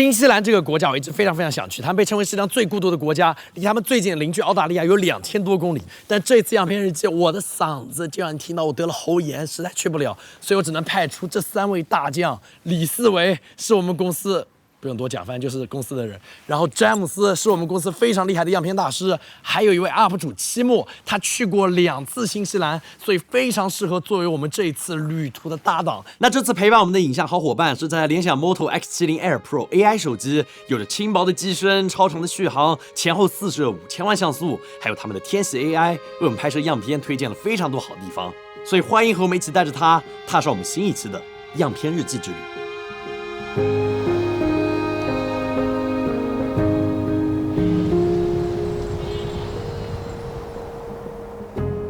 新西蘭這個國家我一直非常想去，他們被稱為世界上最孤獨的國家，離他們最近的鄰居澳大利亞有2000多公里。但這次樣片日記，我的嗓子就讓你聽到我得了喉炎，實在去不了，所以我只能派出这3位大將。李思維是我們公司。不用多講，反正就是公司的人。然後詹姆斯是我們公司非常厲害的樣片大師，還有一位 UP 主期末，他去過2次新西蘭，所以非常適合作為我們這一次旅途的搭檔。那這次陪伴我們的影像好夥伴是在聯想 Moto X70 Air Pro AI 手機，有着輕薄的機身、超長的續航、前後4攝5000萬像素，還有他們的天使 AI 為我們拍攝樣片推薦了非常多好地方。所以歡迎和我們一起帶着它踏上我們新一期的樣片日記之旅。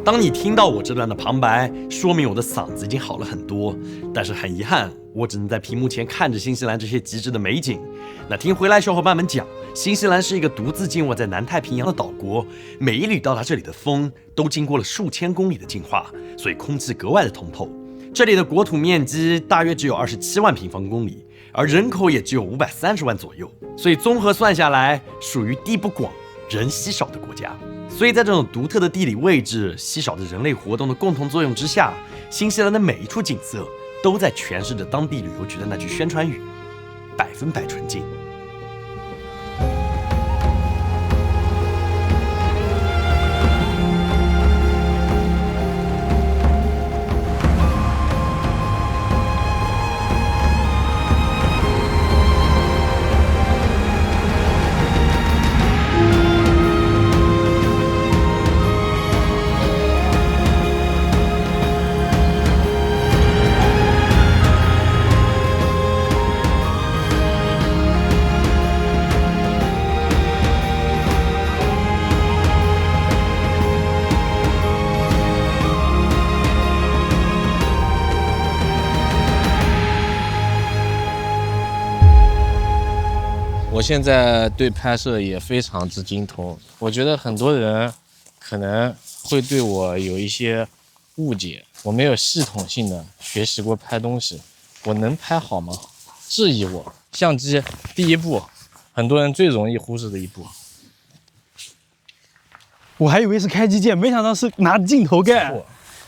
當你聽到我這段的旁白，說明我的嗓子已經好了很多。但是很遺憾，我只能在屏幕前看着新西蘭這些極致的美景。那聽回來小夥伴們講，新西蘭是一個獨自靜臥在南太平洋的島國，每一缕到達這裡的風都經過了數千公里的淨化，所以空氣格外的通透。這裡的國土面積大約只有27萬平方公里，而人口也只有530萬左右，所以綜合算下來，屬於地不廣人稀少的國家。所以在這種獨特的地理位置、稀少的人類活動的共同作用之下，新西蘭的每一處景色都在詮釋着當地旅遊局的那句宣傳語：100%純淨。我现在对拍摄也非常之精通，我觉得很多人可能会对我有一些误解，我没有系统性的学习过拍东西，我能拍好吗？质疑我。相机第一步，很多人最容易忽视的一步。我还以为是开机键，没想到是拿镜头盖。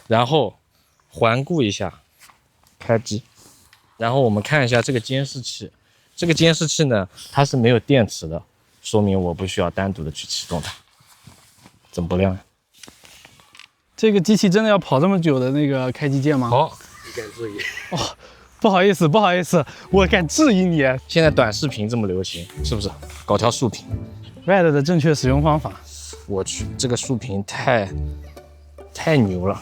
然后环顾一下，开机，然后我们看一下这个监视器。这个监视器呢，它是没有电池的，说明我不需要单独的去启动它。怎么不亮？这个机器真的要跑这么久的那个开机键吗？好，你敢质疑？哦，不好意思，我敢質疑你。现在短視頻這麼流行，是不是？搞條豎屏。RED 的正確使用方法。我去，這個豎屏太牛了。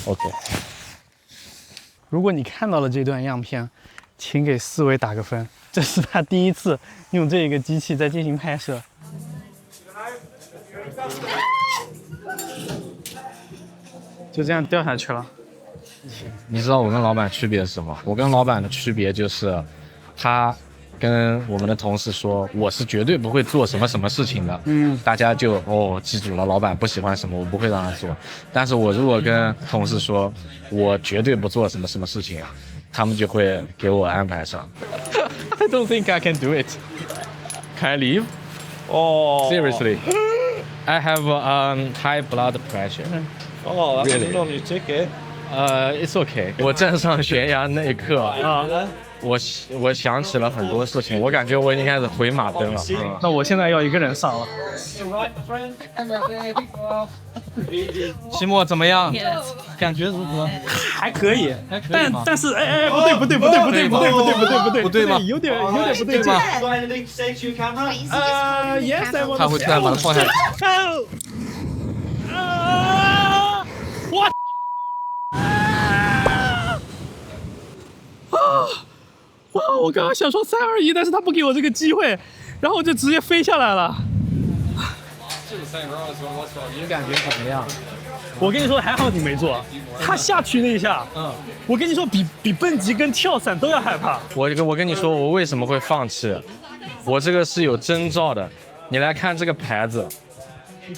OK， 如果你看到了這段樣片，請給思維打個分，這是他第一次用這個機器在進行拍攝。就這樣掉下去了。你知道我跟老闆區別是什麼？我跟老闆的區別就是，他跟我們的同事說，我是絕對不會做什麼什麼事情的。大家就記住了，老闆不喜歡什麼，我不會讓他做。但是我如果跟同事說，我絕對不做什麼什麼事情，他們就會給我安排上。I don't think I can do it. Can I leave? Oh, seriously. I have high blood pressure. Oh, that's really? You take it. It's okay. 我站上懸崖那一刻啊。我想起了很多事情，我感覺我已經開始回馬燈了。那我現在要一個人上了。期末怎麼樣？感覺如何？還可以，但是不對嗎？有點不對勁。Yes，他會突然把它放下來。哇！我剛剛想說3、2、1，但是他不給我這個機會，然後我就直接飛下來了。你感覺怎麼樣？我跟你說，還好你沒做。他下去那一下，我跟你說比蹦極跟跳傘都要害怕。我跟你說，我為什麼會放棄？我這個是有徵兆的。你來看這個牌子，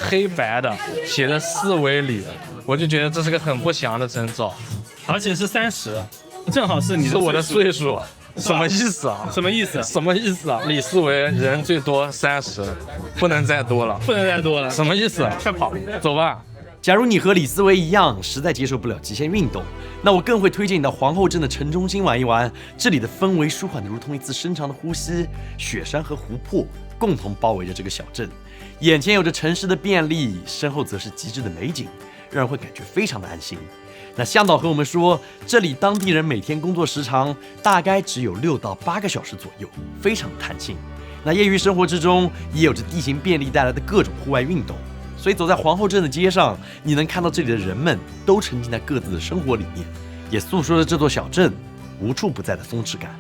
黑白的，寫的四維里，我就覺得這是個很不祥的徵兆，而且是30，正好是你是我的歲數，什麼意思啊？什麼意思？什麼意思啊？李思維人最多30，不能再多了，不能再多了，什麼意思？快跑，走吧。假如你和李思維一樣，實在接受不了極限運動，那我更會推薦你到皇後鎮的城中心玩一玩。這裡的氛圍舒緩的如同一次深長的呼吸，雪山和湖泊共同包圍着這個小鎮，眼前有着城市的便利，身後則是極致的美景，讓人會感覺非常的安心。那向導和我們說，這裡當地人每天工作時長大概只有6到8個小時左右，非常彈性。那業餘生活之中，也有着地形便利帶來的各種戶外運動。所以走在皇後鎮的街上，你能看到這裡的人們都沉浸在各自的生活裡面，也訴說着這座小鎮無處不在的鬆弛感。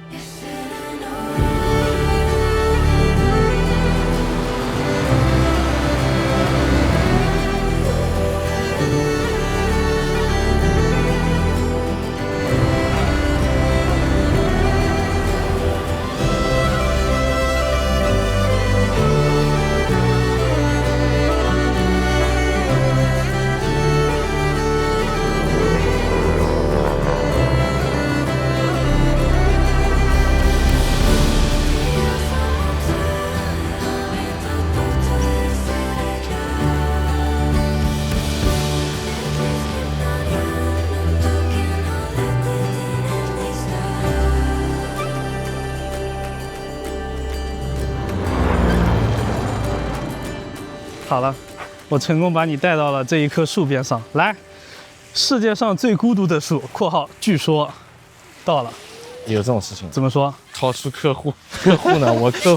好了，我成功把你帶到了這一棵樹邊上。來，世界上最孤獨的樹（括號據說）到了。有這種事情？怎麼說？超出客戶呢？我客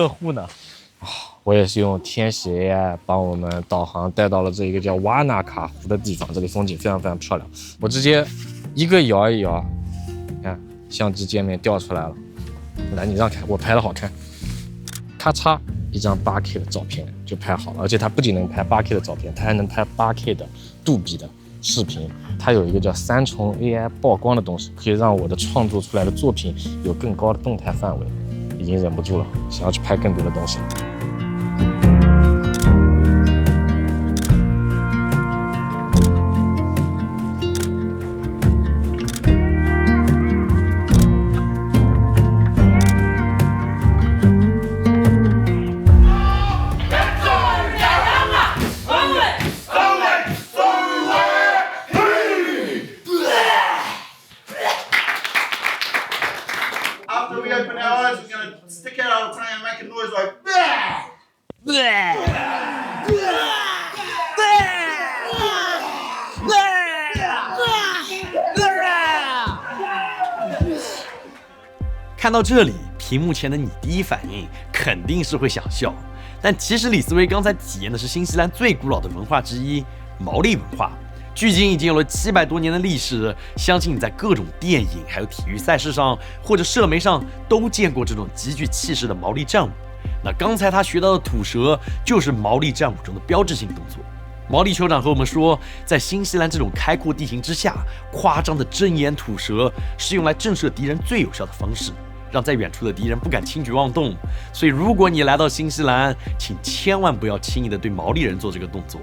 戶呢？我也是用天使 AI 幫我們導航帶到了這一個叫瓦納卡湖的地方，這裡風景非常非常漂亮。我直接一個搖一搖，你看相機界面掉出來了。來，你讓看，我拍的好看。咔嚓，一張8K 的照片就拍好了，而且它不僅能拍8K 的照片，它還能拍8K 的杜比的視頻。它有一個叫3重 AI 曝光的東西，可以讓我的創作出來的作品有更高的動態範圍。已經忍不住了，想要去拍更多的東西。After we open our eyes, we're going to stick out our tongue and make a noise like bleh! 看到這裡，屏幕前的你第一反應肯定是會想笑，但其實李思維剛才體驗的是新西蘭最古老的文化之一——毛利文化。距今已經有了700多年的歷史，相信你在各種電影、還有體育賽事上或者社媒上都見過這種極具氣勢的毛利戰舞。那剛才他學到的吐舌就是毛利戰舞中的標誌性動作。毛利酋長和我們說，在新西蘭這種開闊地形之下，誇張的睜眼吐舌是用來震懾敵人最有效的方式，讓在遠處的敵人不敢輕舉妄動。所以如果你來到新西蘭，請千萬不要輕易的對毛利人做這個動作。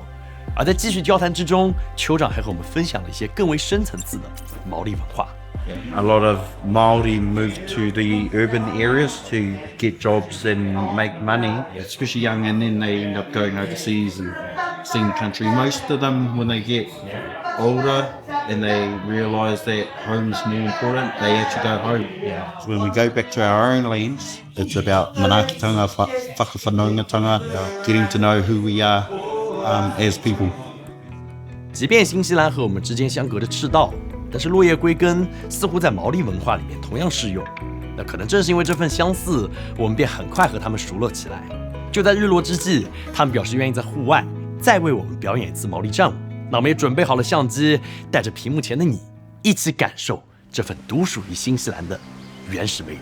而在繼續交談之中，酋長還和我們分享了一些更為深層次的毛利文化。A lot of Māori move to the urban areas to get jobs and make money, especially young, and then they end up going overseas and seeing the country. Most of them, when they get older and they realise that home's more important, they actually go home. So when we go back to our own lands, it's about manaakitanga, whakawhanaungatanga, getting to know who we are as people. 即便新西蘭和我們之間相隔着赤道，但是落葉歸根似乎在毛利文化裡面同樣適用。那可能正是因為這份相似，我們便很快和他們熟絡起來。就在日落之際，他們表示願意在戶外再為我們表演一次毛利戰舞。那我們也準備好了相機，帶着屏幕前的你，一起感受這份獨屬於新西蘭的原始魅力。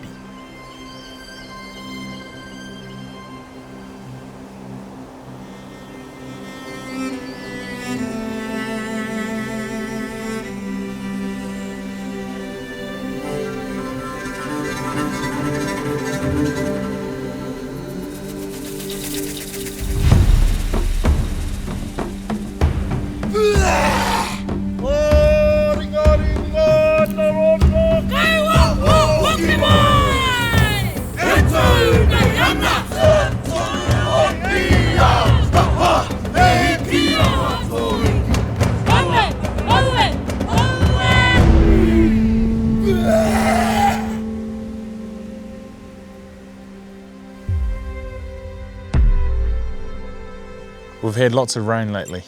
We've had lots of rain lately.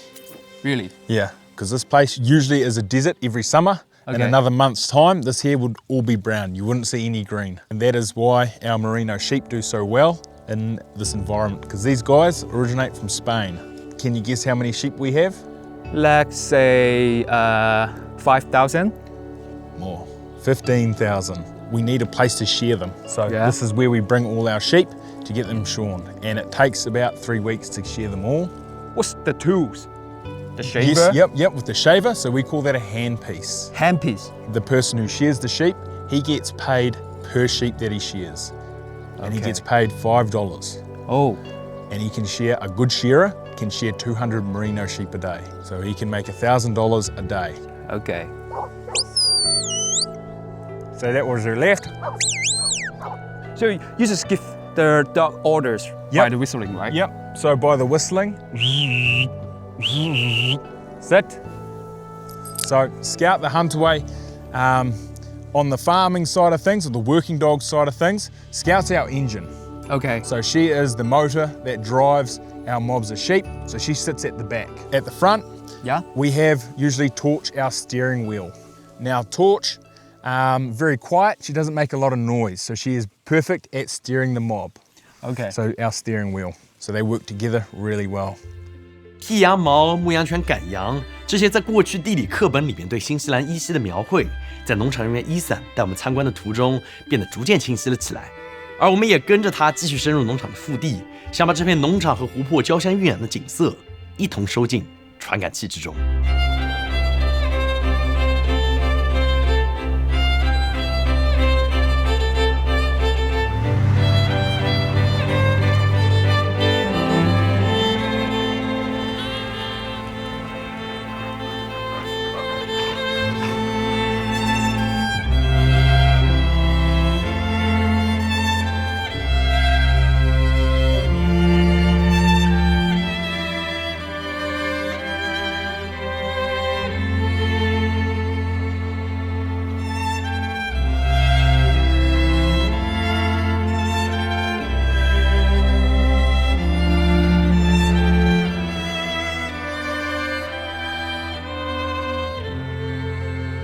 Really? Yeah, because this place usually is a desert every summer. In Okay. another month's time, this here would all be brown. You wouldn't see any green. And that is why our merino sheep do so well in this environment, because these guys originate from Spain. Can you guess how many sheep we have? Let's say 5,000. More, 15,000. We need a place to shear them. So Yeah. this is where we bring all our sheep to get them shorn. And it takes about 3 weeks to shear them all. What's the tools? The shaver? Yes, yep, with the shaver. So we call that a handpiece. Handpiece. The person who shears the sheep, he gets paid per sheep that he shears. And he Okay. gets paid $5. Oh, And he can shear, a good shearer can shear 200 merino sheep a day. So he can make $1,000 a day. okay. So that was their left. So you just give the dog orders by Yep. the whistling, right? Yep, so by the whistling, Set. so Scout the hunt away. On the farming side of things, or the working dog side of things, Scout's our engine. Okay. So she is the motor that drives our mobs of sheep. So she sits at the back. At the front, Yeah. we have usually Torch, our steering wheel. Now Torch, very quiet, she doesn't make a lot of noise. So she is perfect at steering the mob. Okay. So our steering wheel. So they work together really well. 剃羊毛、牧羊犬赶羊，这些在过去地理课本里面对新西蘭依稀的描繪，在農場人員伊森帶我們參觀的途中變得逐漸清晰了起來。而我們也跟着他繼續深入農場的腹地，想把這片農場和湖泊交相暈染的景色一同收進傳感器之中。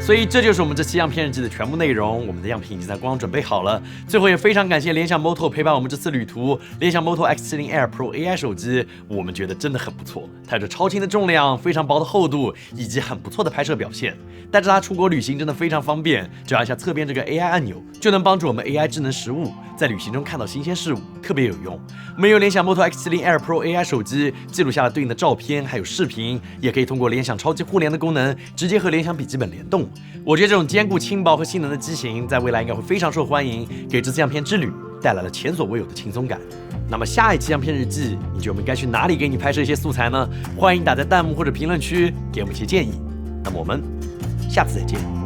所以这就是我們這期樣片日記的全部內容。我們的樣品已經在官網準備好了。最後也非常感謝聯想 Moto 陪伴我們這次旅途。聯想 Moto X70 Air Pro AI 手機，我們覺得真的很不錯，它有着超輕的重量、非常薄的厚度以及很不錯的拍攝表現。帶着它出國旅行真的非常方便，只要按下側邊這個 AI 按鈕，就能幫助我們 AI 智能食物在旅行中看到新鮮事物，特別有用。我們用聯想 Moto X70 Air Pro AI 手機記錄下了對應的照片還有視頻，也可以通過聯想超級互聯的功能，直接和聯想筆記本聯動。我覺得這種兼顧輕薄和性能的機型，在未來應該會非常受歡迎，給這次樣片之旅帶來了前所未有的輕鬆感。那麼下一期樣片日記，你覺得我們該去哪裡給你拍攝一些素材呢？歡迎打在彈幕或者評論區給我們一些建議。那麼我們下次再見。